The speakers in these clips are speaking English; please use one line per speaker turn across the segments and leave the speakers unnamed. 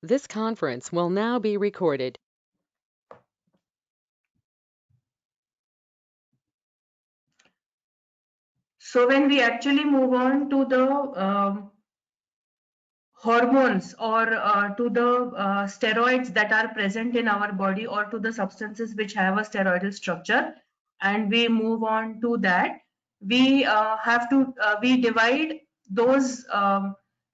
This conference will now be recorded.
So when we actually move on to the hormones or to the steroids that are present in our body or to the substances which have a steroidal structure, and we move on to that, we we divide those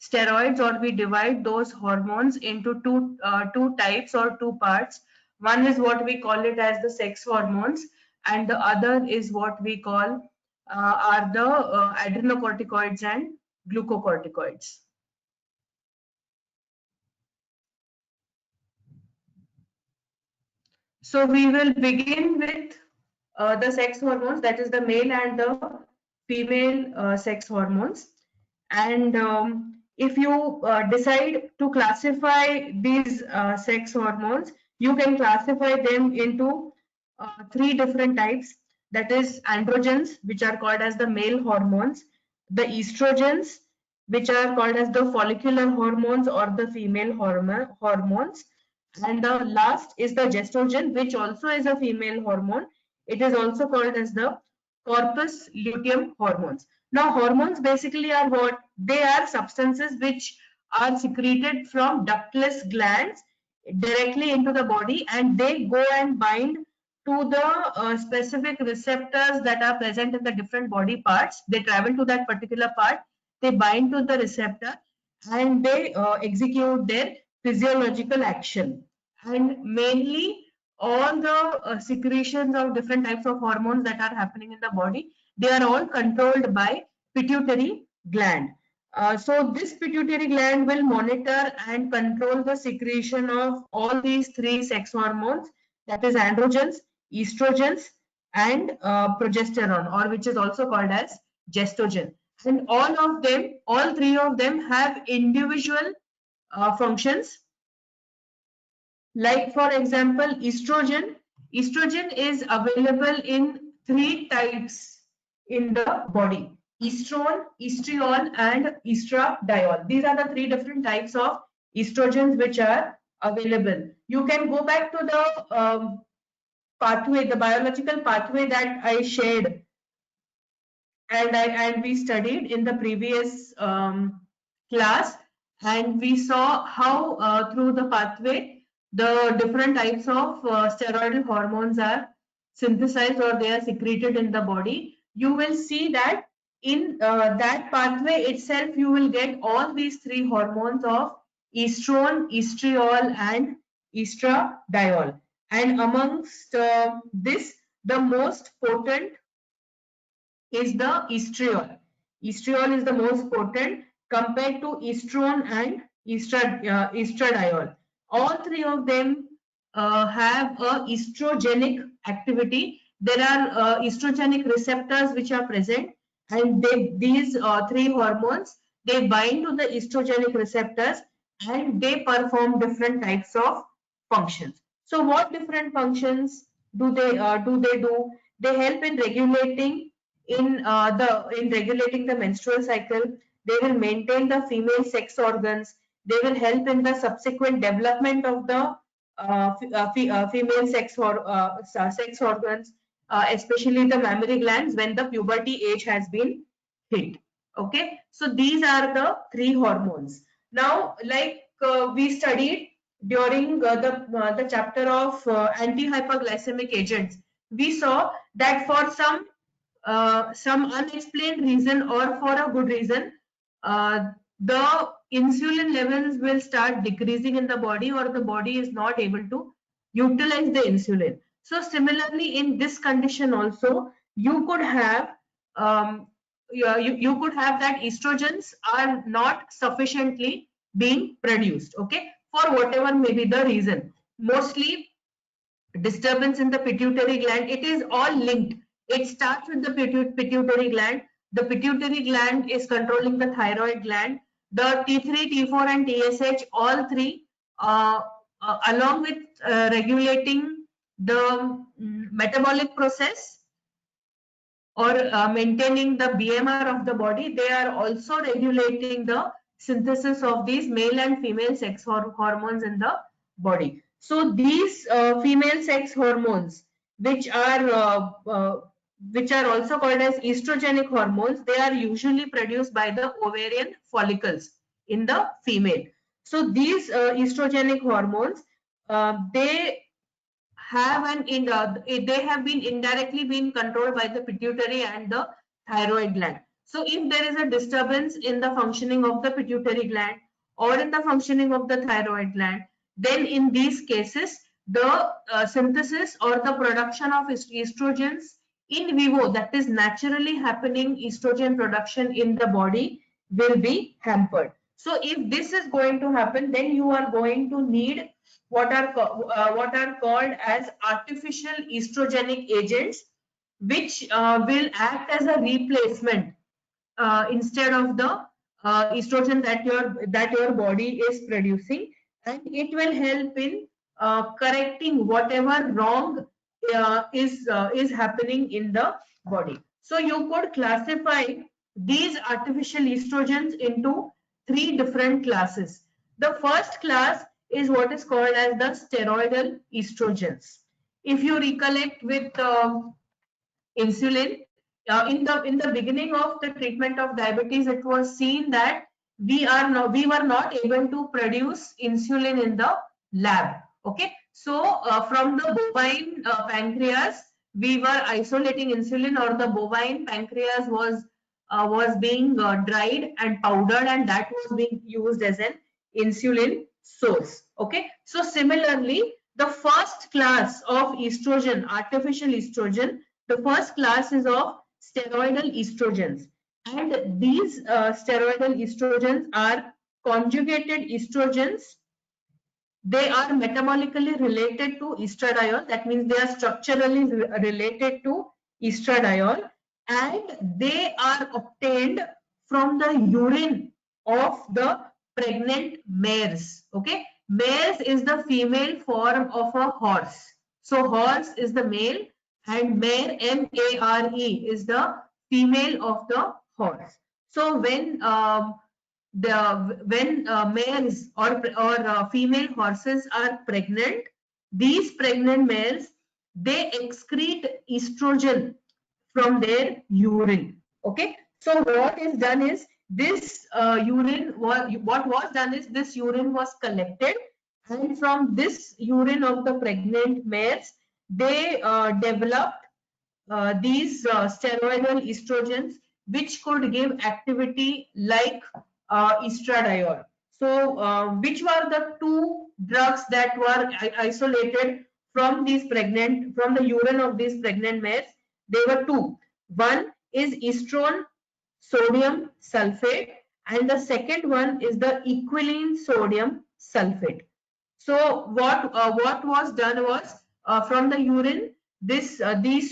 steroids, or we divide those hormones into two types or two parts. One is what we call it as the sex hormones, and the other is what we call are the adrenocorticoids and glucocorticoids. So we will begin with the sex hormones, that is the male and the female sex hormones. And if you decide to classify these sex hormones, you can classify them into three different types. That is androgens, which are called as the male hormones, the estrogens, which are called as the follicular hormones or the female hormones, and the last is the gestrogen, which also is a female hormone. It is also called as the corpus luteum hormones. Now, hormones basically are what? They are substances which are secreted from ductless glands directly into the body, and they go and bind to the specific receptors that are present in the different body parts. They travel to that particular part, they bind to the receptor, and they execute their physiological action. And mainly all the secretions of different types of hormones that are happening in the body, they are all controlled by pituitary gland. So this pituitary gland will monitor and control the secretion of all these three sex hormones, that is androgens, estrogens, and progesterone, or which is also called as gestogen. And all three of them have individual functions. Like for example, estrogen. Estrogen is available in three types in the body: estrone, estriol, and estradiol. These are the three different types of estrogens which are available. You can go back to the pathway, the biological pathway that I shared and we studied in the previous class, and we saw how through the pathway the different types of steroidal hormones are synthesized or they are secreted in the body. You will see that in that pathway itself you will get all these three hormones of estrone, estriol, and estradiol. And amongst this, the most potent is the estriol. Estriol is the most potent compared to estrone and estradiol. All three of them have a estrogenic activity. There are estrogenic receptors which are present, and these three hormones, they bind to the estrogenic receptors and they perform different types of functions. So what different functions do they do? They help in regulating in regulating the menstrual cycle. They will maintain the female sex organs. They will help in the subsequent development of the female sex organs, especially the mammary glands when the puberty age has been hit. Okay, so these are the three hormones. Now, like we studied during the chapter of anti-hyperglycemic agents, we saw that for some unexplained reason or for a good reason, the insulin levels will start decreasing in the body, or the body is not able to utilize the insulin. So similarly, in this condition also, you could have you could have that estrogens are not sufficiently being produced, okay, for whatever may be the reason. Mostly disturbance in the pituitary gland, it is all linked. It starts with the pituitary gland. The pituitary gland is controlling the thyroid gland. The T3, T4, and TSH, all three, along with regulating the metabolic process or maintaining the BMR of the body, they are also regulating the synthesis of these male and female sex hormones in the body. So these female sex hormones, which are also called as estrogenic hormones, they are usually produced by the ovarian follicles in the female. So these estrogenic hormones, they have been indirectly been controlled by the pituitary and the thyroid gland. So if there is a disturbance in the functioning of the pituitary gland or in the functioning of the thyroid gland, then in these cases the synthesis or the production of estrogens in vivo, that is naturally happening estrogen production in the body, will be hampered. So if this is going to happen, then you are going to need what are called as artificial estrogenic agents, which will act as a replacement instead of the estrogen that your body is producing, and it will help in correcting whatever wrong is happening in the body. So you could classify these artificial estrogens into three different classes. The first class is what is called as the steroidal estrogens. If you recollect with insulin, in the beginning of the treatment of diabetes, it was seen that we were not able to produce insulin in the lab. Okay, so from the bovine pancreas, we were isolating insulin, or the bovine pancreas was being dried and powdered, and that was being used as an insulin source. Okay, so similarly, the first class of estrogen, artificial estrogen, the first class is of steroidal estrogens, and these steroidal estrogens are conjugated estrogens. They are metabolically related to estradiol, that means they are structurally related to estradiol, and they are obtained from the urine of the pregnant mares. Okay, mares is the female form of a horse. So horse is the male, and mare, M-A-R-E, is the female of the horse. So when mares or female horses are pregnant, these pregnant mares, they excrete estrogen from their urine. Okay, so what is done is this urine was collected, and from this urine of the pregnant mares, they developed these steroidal estrogens, which could give activity like estradiol. So which were the two drugs that were isolated from the urine of these pregnant mares? There were two. One is estrone sodium sulfate, and the second one is the equilene sodium sulfate. So what was done was, from the urine, these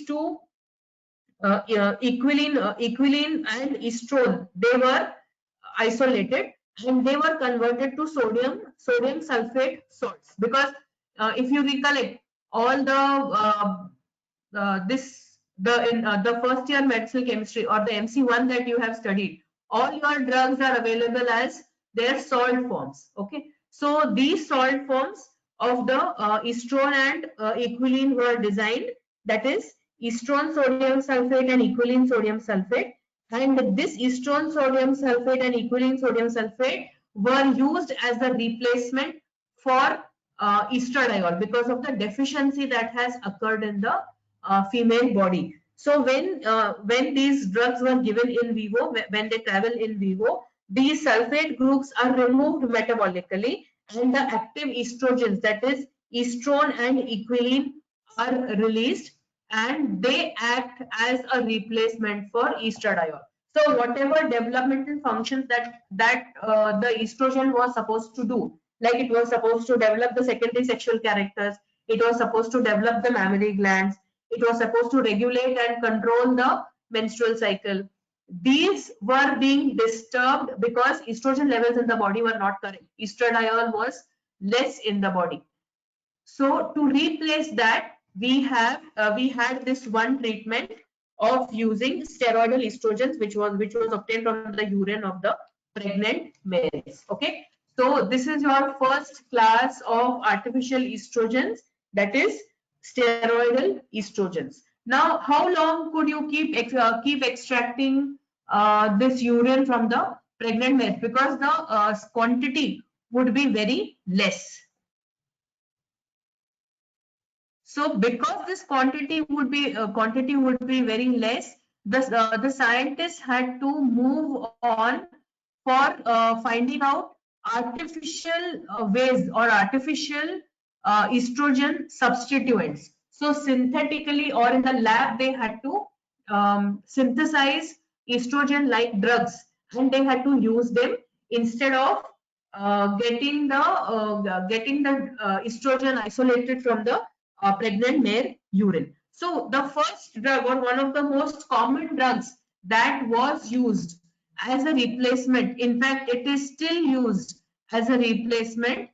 two equilene and estrone, they were isolated, and they were converted to sodium sulfate salts, because if you recollect, all the first year medicinal chemistry or the MC1 that you have studied, all your drugs are available as their salt forms. Okay, so these salt forms of the estrone and equilene were designed, that is estrone sodium sulfate and equilene sodium sulfate, and this estrone sodium sulfate and equilene sodium sulfate were used as the replacement for estradiol, because of the deficiency that has occurred in the female body. So when these drugs were given in vivo, when they travel in vivo, these sulfate groups are removed metabolically, and the active estrogens, that is estrone and equilene, are released, and they act as a replacement for estradiol. So whatever developmental functions that the estrogen was supposed to do, like it was supposed to develop the secondary sexual characters, it was supposed to develop the mammary glands, it was supposed to regulate and control the menstrual cycle, these were being disturbed because estrogen levels in the body were not correct. Estradiol was less in the body. So to replace that, we had this one treatment of using steroidal estrogens, which was obtained from the urine of the pregnant males. Okay, so this is your first class of artificial estrogens, that is steroidal estrogens. Now, how long could you keep extracting this urine from the pregnant males, because the quantity would be very less. So because this quantity would be very less, the scientists had to move on for finding out artificial ways or artificial estrogen substituents. So synthetically or in the lab, they had to synthesize estrogen-like drugs, and they had to use them instead of getting the estrogen isolated from the pregnant male urine. So the first drug, or one of the most common drugs that was used as a replacement, in fact it is still used as a replacement,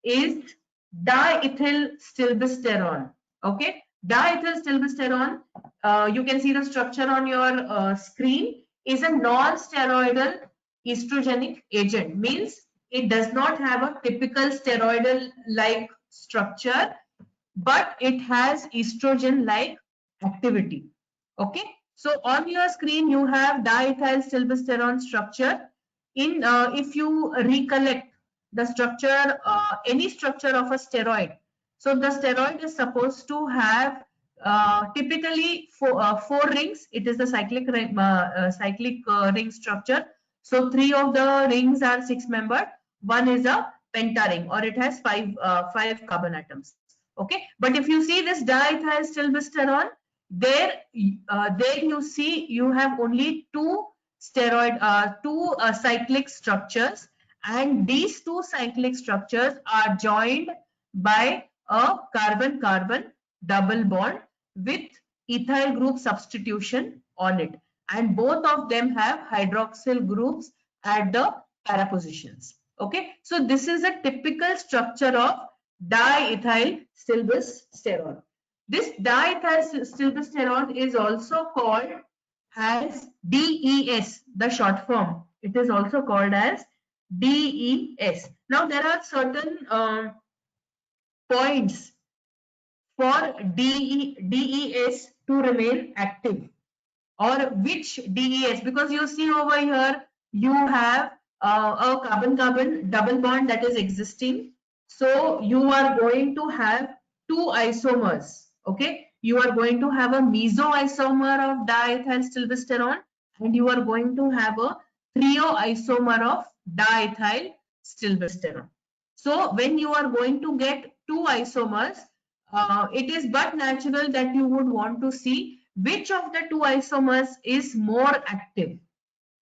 is diethylstilbestrone. Okay, diethylstilbestrone, you can see the structure on your screen, is a non-steroidal estrogenic agent. Means it does not have a typical steroidal like structure, but it has estrogen like activity. Okay, so on your screen you have diethylstilbestrone structure. In if you recollect the structure, any structure of a steroid, so the steroid is supposed to have typically four rings. It is the cyclic ring structure. So 3 of the rings are 6-membered, one is a pentaring, or it has 5 carbon atoms. Okay, but if you see this diethylstilbestrone, there you see you have only two cyclic structures, and these two cyclic structures are joined by a carbon-carbon double bond with ethyl group substitution on it, and both of them have hydroxyl groups at the para positions. Okay, so this is a typical structure of diethylstilbestrone. This diethylstilbestrone is also called as DES, the short form. It is also called as DES. Now there are certain points for DES to remain active, or which DES, because you see over here you have a carbon-carbon double bond that is existing. So you are going to have two isomers. Okay, you are going to have a mesoisomer of diethylstilbestrone, and you are going to have a treoisomer of diethylstilbestrone. So when you are going to get two isomers, it is but natural that you would want to see which of the two isomers is more active,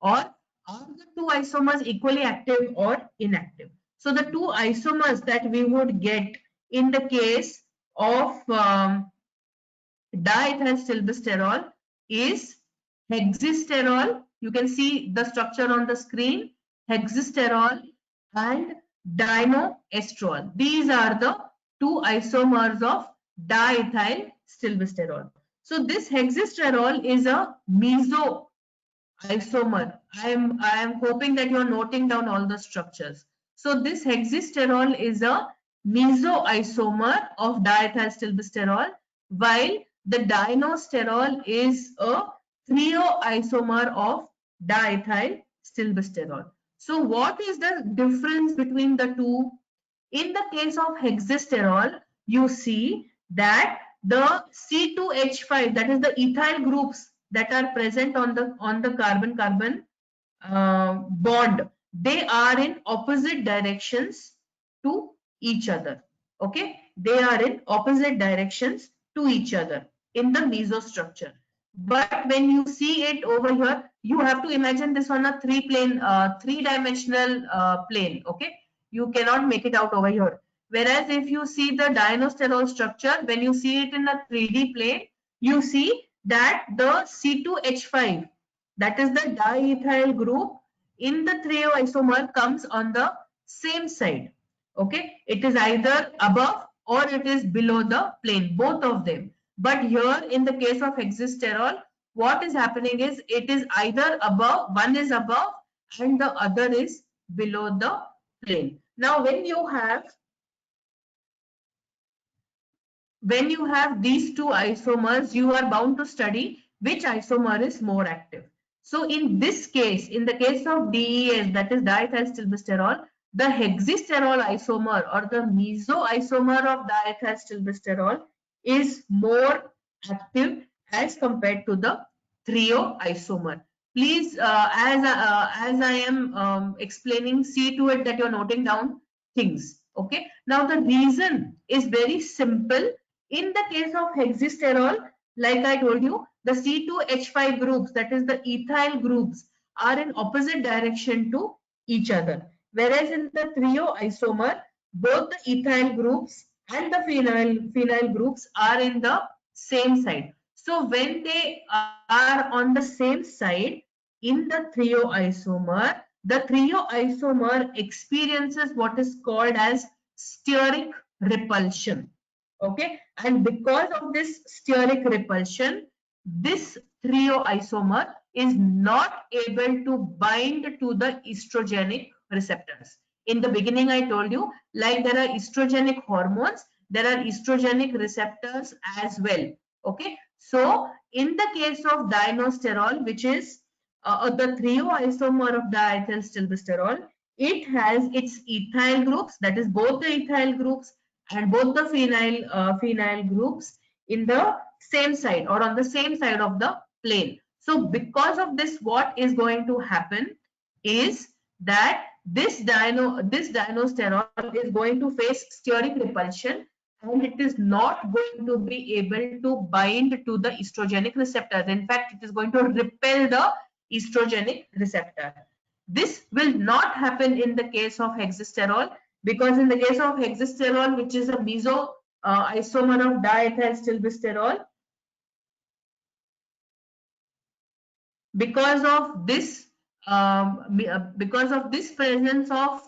or are the two isomers equally active or inactive. So the two isomers that we would get in the case of diethylstilbestrone is hexysterol. You can see the structure on the screen, hexysterol and dienoestrol. These are the two isomers of diethylstilbestrone. So this hexysterol is a meso isomer. I am hoping that you are noting down all the structures. So this hexysterol is a mesoisomer of diethylstilbestrone, while the dienoestrol is a treoisomer of diethylstilbestrone. So what is the difference between the two? In the case of hexysterol, you see that the C2H5, that is the ethyl groups that are present on the carbon-carbon bond, they are in opposite directions to each other. Okay, they are in opposite directions to each other in the mesostructure. But when you see it over here, you have to imagine this on a three-dimensional plane. Okay, you cannot make it out over here. Whereas if you see the dienoestrol structure, when you see it in a 3D plane, you see that the C2H5, that is the diethyl group in the treoisomer, comes on the same side. Okay, it is either above or it is below the plane, both of them. But here in the case of hexysterol, what is happening is it is either above, one is above and the other is below the plane. Now when you have these two isomers, you are bound to study which isomer is more active. So in this case, in the case of DES, that is diethylstilbestrol, the hexysterol isomer or the mesoisomer of diethylstilbestrol is more active as compared to the threoisomer. Please, as I am explaining, see to it that you're noting down things. Okay. Now the reason is very simple. In the case of hexysterol, like I told you, the C2H5 groups, that is the ethyl groups, are in opposite direction to each other. Whereas in the threoisomer, both the ethyl groups and the phenyl groups are in the same side. So when they are on the same side in the the threoisomer experiences what is called as steric repulsion. Okay, and because of this steric repulsion, this threoisomer is not able to bind to the estrogenic receptors. In the beginning, I told you, like there are estrogenic hormones, there are estrogenic receptors as well. Okay, so in the case of dienosterol, which is the threoisomer of diethylstilbestrol, it has its ethyl groups, that is both the ethyl groups and both the phenyl groups in the same side or on the same side of the plane. So because of this, what is going to happen is that this dienosterol is going to face steric repulsion, and it is not going to be able to bind to the estrogenic receptors. In fact, it is going to repel the estrogenic receptor. This will not happen in the case of hexysterol, because in the case of hexysterol, which is a meso isomer of diethylstilbestrol, because of this presence of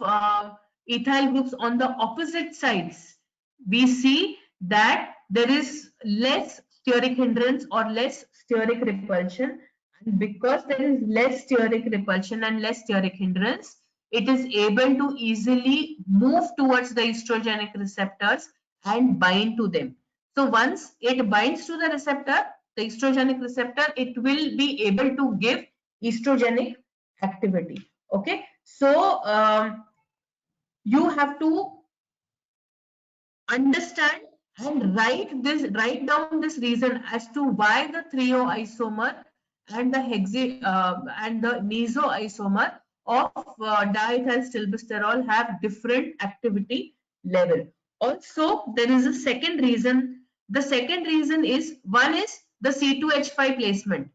ethyl groups on the opposite sides, we see that there is less steric hindrance or less steric repulsion. And because there is less steric repulsion and less steric hindrance, it is able to easily move towards the estrogenic receptors and bind to them. So once it binds to the receptor, the estrogenic receptor, it will be able to give estrogenic activity. Okay, so you have to understand and write down this reason as to why the threoisomer and the mesoisomer of diethylstilbestrol have different activity level. Also, there is a second reason. The second reason is, one is the C2H5 placement.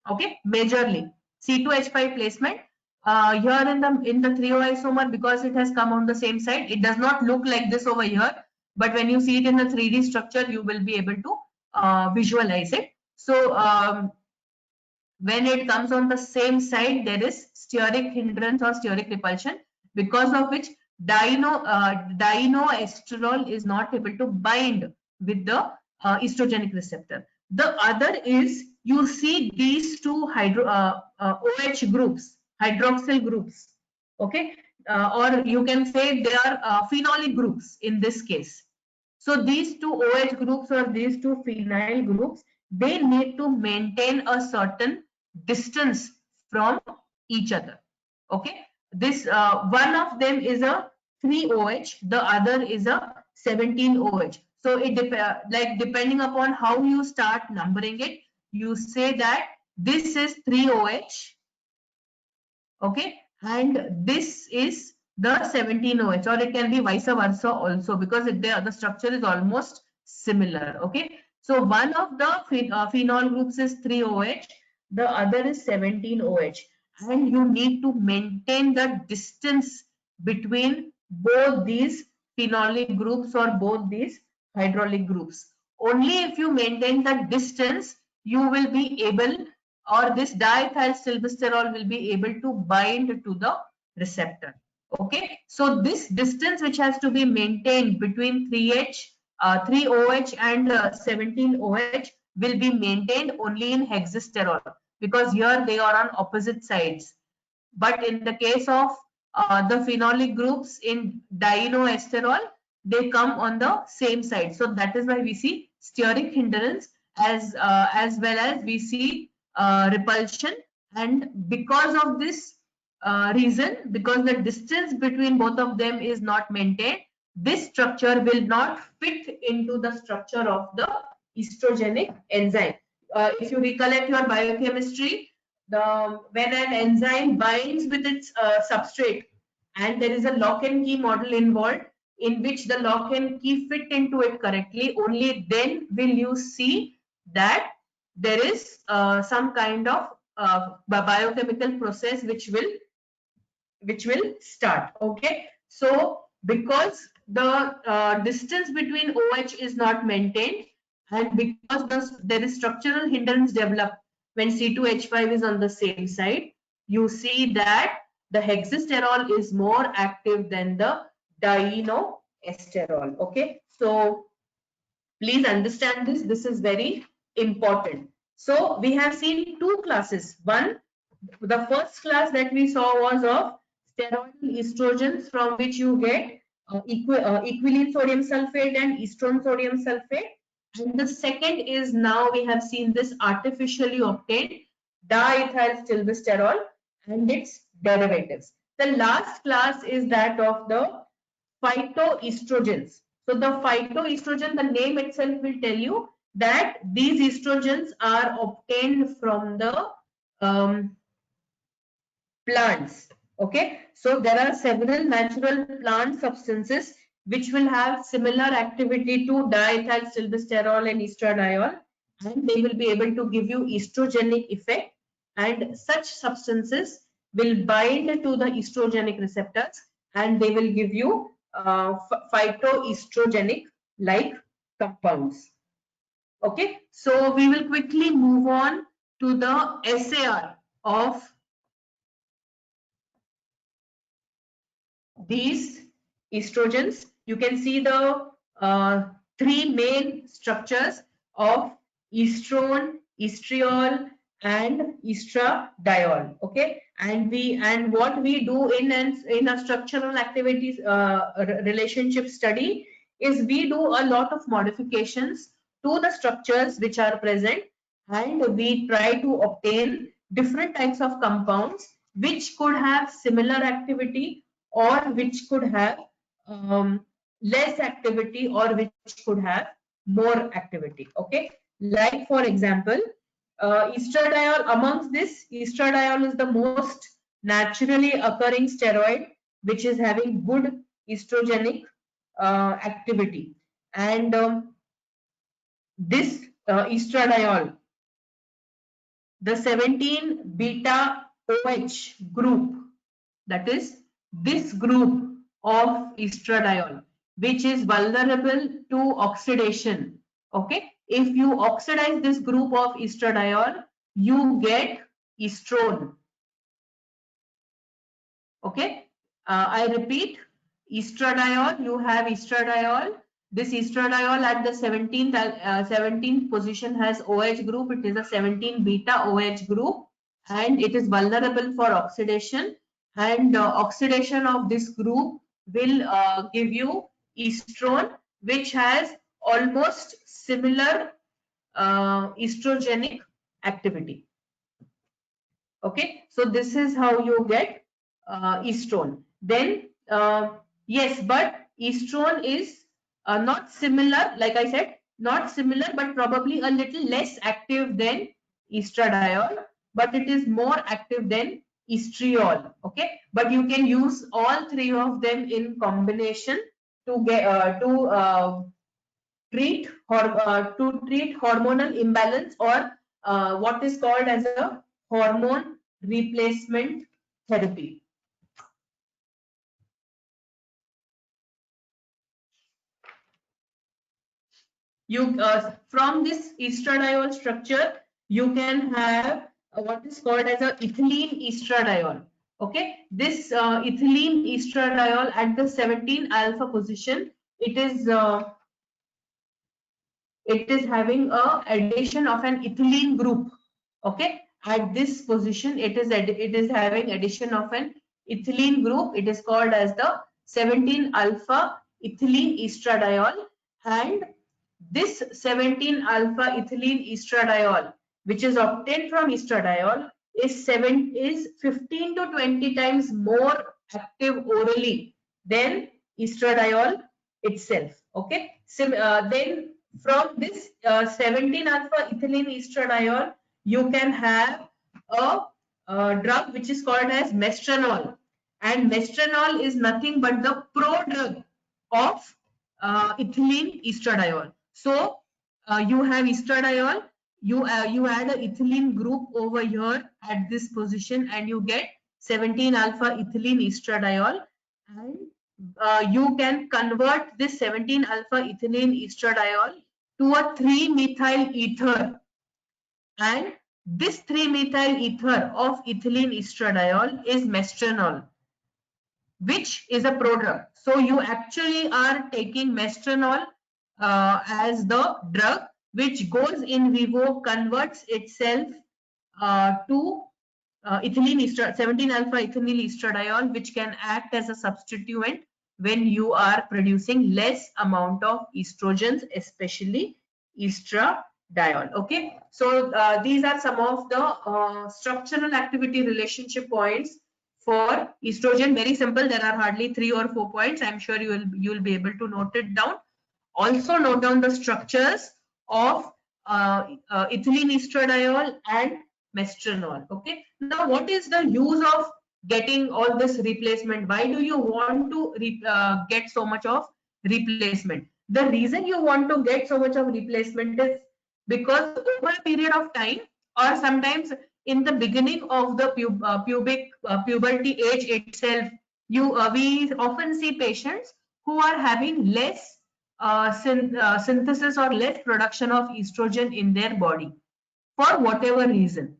Okay, majorly C2H5 placement. Here in the threoisomer, because it has come on the same side, it does not look like this over here, but when you see it in the 3D structure, you will be able to visualize it. So when it comes on the same side, there is steric hindrance or steric repulsion, because of which dienoestrol is not able to bind with the estrogenic receptor. The other is, you see these two OH groups, hydroxyl groups, okay, or you can say they are phenolic groups in this case. So these two OH groups or these two phenyl groups, they need to maintain a certain distance from each other. Okay, this one of them is a 3OH, the other is a 17OH. So it like depending upon how you start numbering it, you say that this is 3OH, okay, and this is the 17OH, or it can be vice versa also, because the structure is almost similar. Okay, so one of the phenol groups is 3OH, the other is 17OH, and you need to maintain the distance between both these phenolic groups or both these hydraulic groups. Only if you maintain the distance, you will be able, or this diethylstilbestrol will be able to bind to the receptor. Okay, so this distance which has to be maintained between 3OH and 17OH will be maintained only in hexysterol, because here they are on opposite sides. but in the case of the phenolic groups in dienoesterol, they come on the same side. So that is why we see steric hindrance as well as we see repulsion. And because of this reason, because the distance between both of them is not maintained, this structure will not fit into the structure of the estrogenic enzyme. If you recollect your biochemistry, when an enzyme binds with its substrate and there is a lock and key model involved in which the lock and key fit into it correctly, only then will you see that there is some kind of biochemical process which will start. Okay, so because the distance between OH is not maintained, and because there is structural hindrance developed when C2H5 is on the same side, you see that the hexasterol is more active than the dienoesterol. Okay, so please understand this. This is very important. So we have seen two classes. One, the first class that we saw was of steroidal estrogens, from which you get equilene sodium sulfate and estrone sodium sulfate. And the second is, now we have seen this artificially obtained diethyl stilbestrol and its derivatives. The last class is that of the phytoestrogens. So the phytoestrogen, the name itself will tell you that these estrogens are obtained from the plants. Okay, so there are several natural plant substances which will have similar activity to diethyl stilbestrol and estradiol, and they will be able to give you estrogenic effect, and such substances will bind to the estrogenic receptors and they will give you phytoestrogenic like compounds. Okay, so we will quickly move on to the SAR of these estrogens. You can see the three main structures of estrone, estriol, and estradiol. Okay, and what we do in a structural activities relationship study is we do a lot of modifications to the structures which are present, and we try to obtain different types of compounds which could have similar activity or which could have less activity or which could have more activity. Okay, like for example, estradiol, amongst this, estradiol is the most naturally occurring steroid which is having good estrogenic activity, and this estradiol, the 17 beta OH group, that is this group of estradiol, which is vulnerable to oxidation. Okay, if you oxidize this group of estradiol, you get estrone. Okay, I repeat, estradiol, you have estradiol. This estradiol at the 17th position has OH group. It is a 17 beta OH group and it is vulnerable for oxidation, and oxidation of this group will give you estrone, which has almost similar estrogenic activity. Okay, so this is how you get estrone. Then yes, but estrone is not similar, like I said, not similar, but probably a little less active than estradiol, but it is more active than estriol. Okay, but you can use all three of them in combination to get treat hormonal imbalance, or what is called as a hormone replacement therapy. You from this estradiol structure, you can have what is called as a ethylene estradiol. Okay, this ethylene estradiol at the 17 alpha position, it is having a addition of an ethylene group. Okay, at this position, it is having addition of an ethylene group. It is called as the 17 alpha ethylene estradiol, and this 17 alpha ethylene estradiol, which is obtained from estradiol, is 15 to 20 times more active orally than estradiol itself. Okay. Then from this 17 alpha ethylene estradiol, you can have a drug which is called as mestranol, and mestranol is nothing but the prodrug of ethylene estradiol. So you have estradiol, you add a ethylene group over here at this position, and you get 17 alpha ethylene estradiol, and you can convert this 17 alpha ethylene estradiol to a 3-methyl ether, and this 3-methyl ether of ethylene estradiol is mestranol, which is a prodrug. So you actually are taking mestranol as the drug, which goes in vivo, converts itself to 17 alpha ethylene estradiol, which can act as a substituent when you are producing less amount of estrogens, especially estradiol. Okay, so these are some of the structural activity relationship points for estrogen. Very simple. There are hardly 3 or 4 points. I'm sure you will be able to note it down. Also note down the structures of ethylene estradiol and mestranol. Okay. Now, what is the use of getting all this replacement? Why do you want to get so much of replacement? The reason you want to get so much of replacement is because over a period of time, or sometimes in the beginning of the puberty age itself, we often see patients who are having less synthesis or less production of estrogen in their body for whatever reason.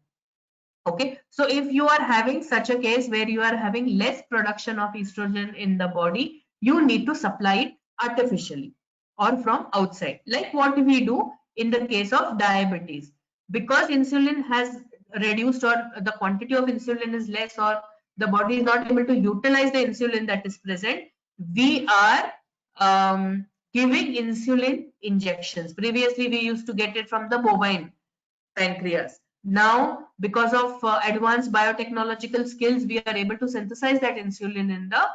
Okay, so if you are having such a case where you are having less production of estrogen in the body, you need to supply it artificially or from outside, like what we do in the case of diabetes. Because insulin has reduced, or the quantity of insulin is less, or the body is not able to utilize the insulin that is present, we are giving insulin injections. Previously, we used to get it from the bovine pancreas. Now, because of advanced biotechnological skills, we are able to synthesize that insulin in the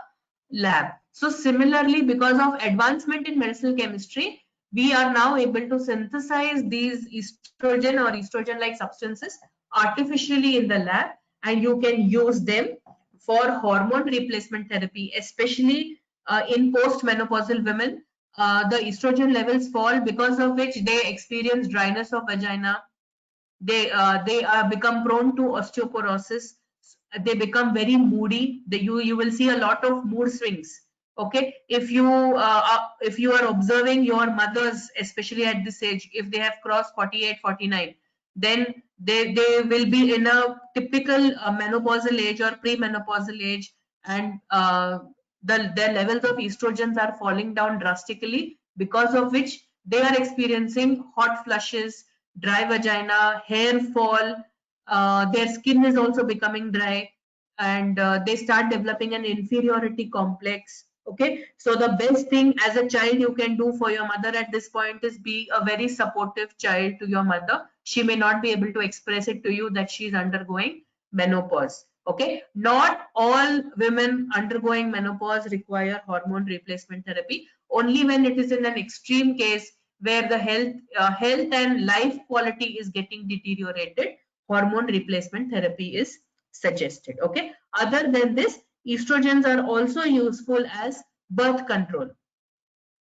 lab. So similarly, because of advancement in medicinal chemistry, we are now able to synthesize these estrogen or estrogen-like substances artificially in the lab, and you can use them for hormone replacement therapy, especially in postmenopausal women. The estrogen levels fall, because of which they experience dryness of vagina. They become prone to osteoporosis. They become very moody. You will see a lot of mood swings. Okay, if you are observing your mothers, especially at this age, if they have crossed 48, 49, then they will be in a typical menopausal age or premenopausal age, and their levels of estrogens are falling down drastically, because of which they are experiencing hot flushes, dry vagina, hair fall, their skin is also becoming dry, and they start developing an inferiority complex. Okay, so the best thing as a child you can do for your mother at this point is be a very supportive child to your mother. She may not be able to express it to you that she is undergoing menopause. Okay, not all women undergoing menopause require hormone replacement therapy. Only when it is in an extreme case where the health and life quality is getting deteriorated, hormone replacement therapy is suggested. Okay, other than this, estrogens are also useful as birth control,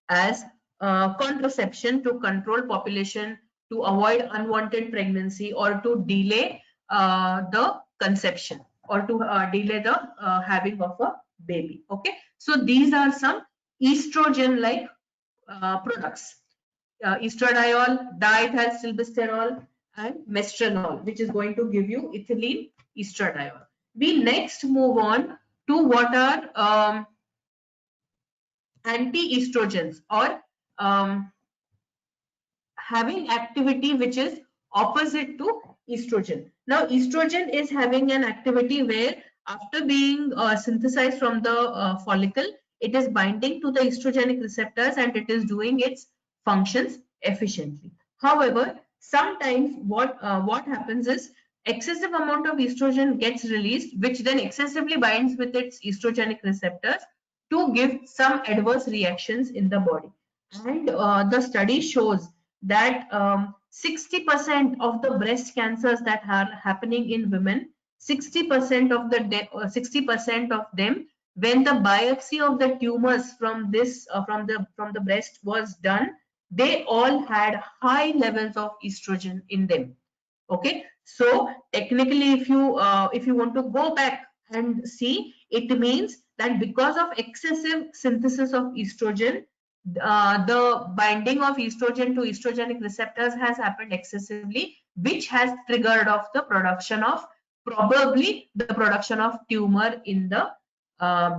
as contraception to control population, to avoid unwanted pregnancy, or to delay the conception, or to delay the having of a baby. Okay, so these are some estrogen like products: estradiol, diethylstilbestrol, and mestranol, which is going to give you ethylene estradiol. We next move on to what are anti-estrogens, or having activity which is opposite to estrogen. Now, estrogen is having an activity where after being synthesized from the follicle, it is binding to the estrogenic receptors and it is doing its functions efficiently. However, sometimes what happens is excessive amount of estrogen gets released, which then excessively binds with its estrogenic receptors to give some adverse reactions in the body. And the study shows that 60% of the breast cancers that are happening in women, 60% of the 60% of them, when the biopsy of the tumors from this from the breast was done, they all had high levels of estrogen in them. Okay, so technically, if you want to go back and see, it means that because of excessive synthesis of estrogen, the binding of estrogen to estrogenic receptors has happened excessively, which has triggered off the production of probably the production of tumor in the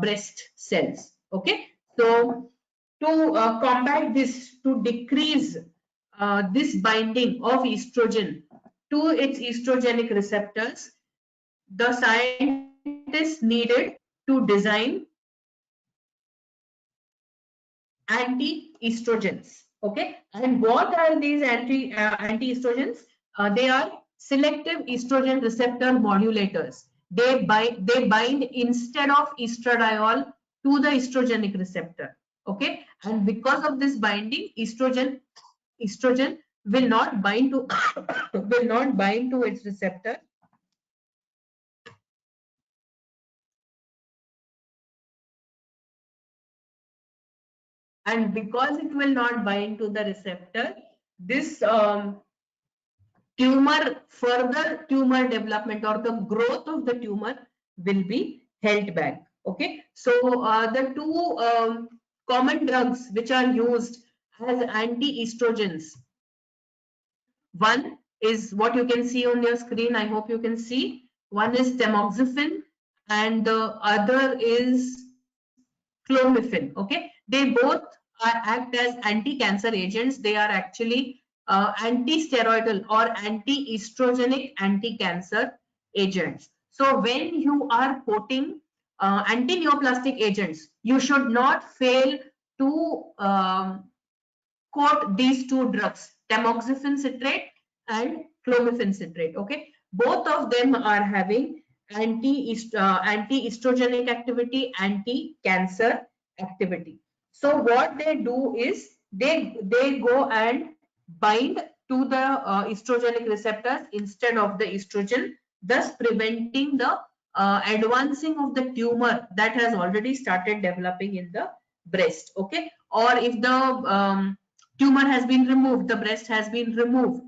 breast cells. Okay, so to combat this, to decrease this binding of estrogen to its estrogenic receptors, the scientists needed to design anti-estrogens. Okay, and what are these anti-estrogens? They are selective estrogen receptor modulators. They bind instead of estradiol to the estrogenic receptor. Okay, and because of this binding, estrogen will not bind to will not bind to its receptor. And because it will not bind to the receptor, this further tumor development or the growth of the tumor will be held back. Okay, so the two common drugs which are used as anti-estrogens, one is what you can see on your screen. I hope you can see. One is tamoxifen and the other is clomiphene. Okay, they both act as anti-cancer agents. They are actually anti-steroidal or anti-estrogenic anti-cancer agents. So when you are quoting anti-neoplastic agents, you should not fail to quote these two drugs, tamoxifen citrate and clomiphene citrate. Okay, both of them are having anti-estrogenic activity, anti-cancer activity. So what they do is they go and bind to the estrogenic receptors instead of the estrogen, thus preventing the advancing of the tumor that has already started developing in the breast. Okay, or if the tumor has been removed, the breast has been removed,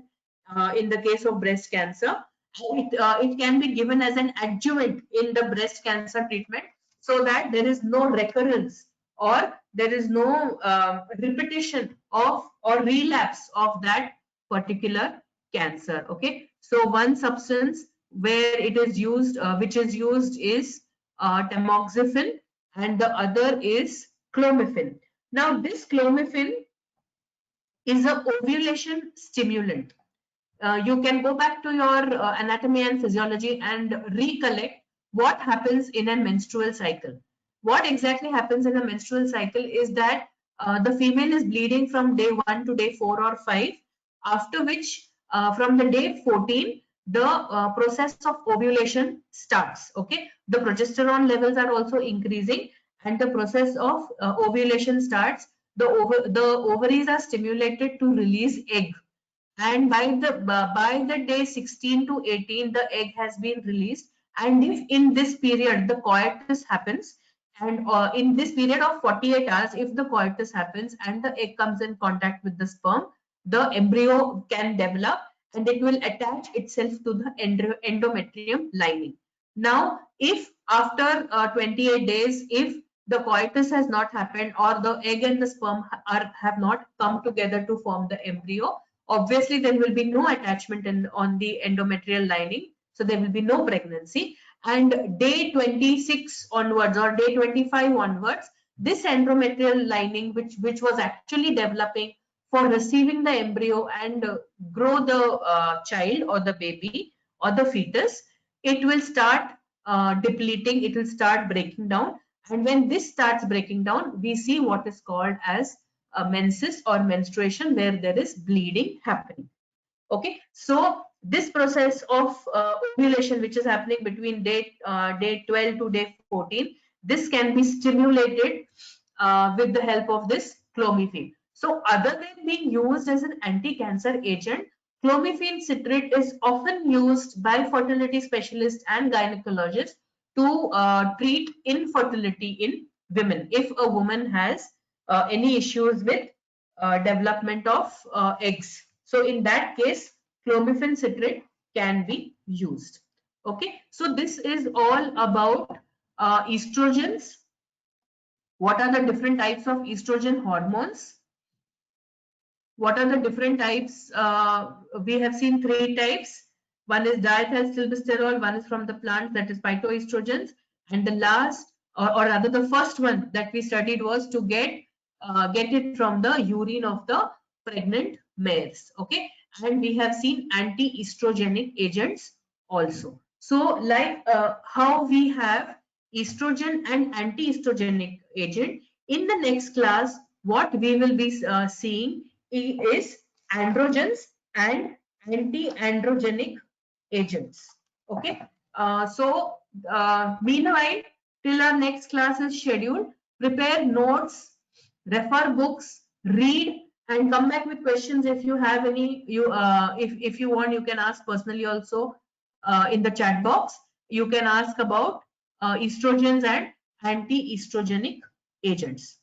in the case of breast cancer, it can be given as an adjuvant in the breast cancer treatment so that there is no recurrence or there is no repetition of or relapse of that particular cancer. Okay, so one substance where it is used, which is used is tamoxifen, and the other is clomiphene. Now this clomiphene is a ovulation stimulant. You can go back to your anatomy and physiology and recollect what happens in a menstrual cycle. What exactly happens in a menstrual cycle is that the female is bleeding from day 1 to day 4 or 5, after which from the day 14, the process of ovulation starts. Okay, the progesterone levels are also increasing and the process of ovulation starts. The ovaries are stimulated to release egg, and by the day 16 to 18 the egg has been released, and if in this period the coitus happens, and in this period of 48 hours if the coitus happens and the egg comes in contact with the sperm, the embryo can develop and it will attach itself to the endometrium lining. Now if after 28 days, if the coitus has not happened or the egg and the sperm have not come together to form the embryo, obviously there will be no attachment on the endometrial lining, so there will be no pregnancy. And day 26 onwards or day 25 onwards, this endometrial lining which was actually developing for receiving the embryo and grow the child or the baby, or the fetus, it will start depleting, it will start breaking down. And when this starts breaking down, we see what is called as a menses or menstruation, where there is bleeding happening. Okay, so this process of ovulation, which is happening between day 12 to day 14, this can be stimulated with the help of this clomiphene. So other than being used as an anti-cancer agent, clomiphene citrate is often used by fertility specialists and gynecologists to treat infertility in women. If a woman has any issues with development of eggs, so in that case, clomiphene citrate can be used. Okay, so this is all about estrogens. What are the different types of estrogen hormones? What are the different types? We have seen 3 types. One is diethylstilbestrol, one is from the plant, that is phytoestrogens, and the last, or rather the first one that we studied was to get it from the urine of the pregnant mares. Okay, and we have seen anti-estrogenic agents also. So like how we have estrogen and anti-estrogenic agent, in the next class what we will be seeing is androgens and anti-androgenic agents. Okay, meanwhile, till our next class is scheduled, prepare notes, refer books, read, and come back with questions if you have any. If you want, you can ask personally also in the chat box. You can ask about estrogens and anti-estrogenic agents.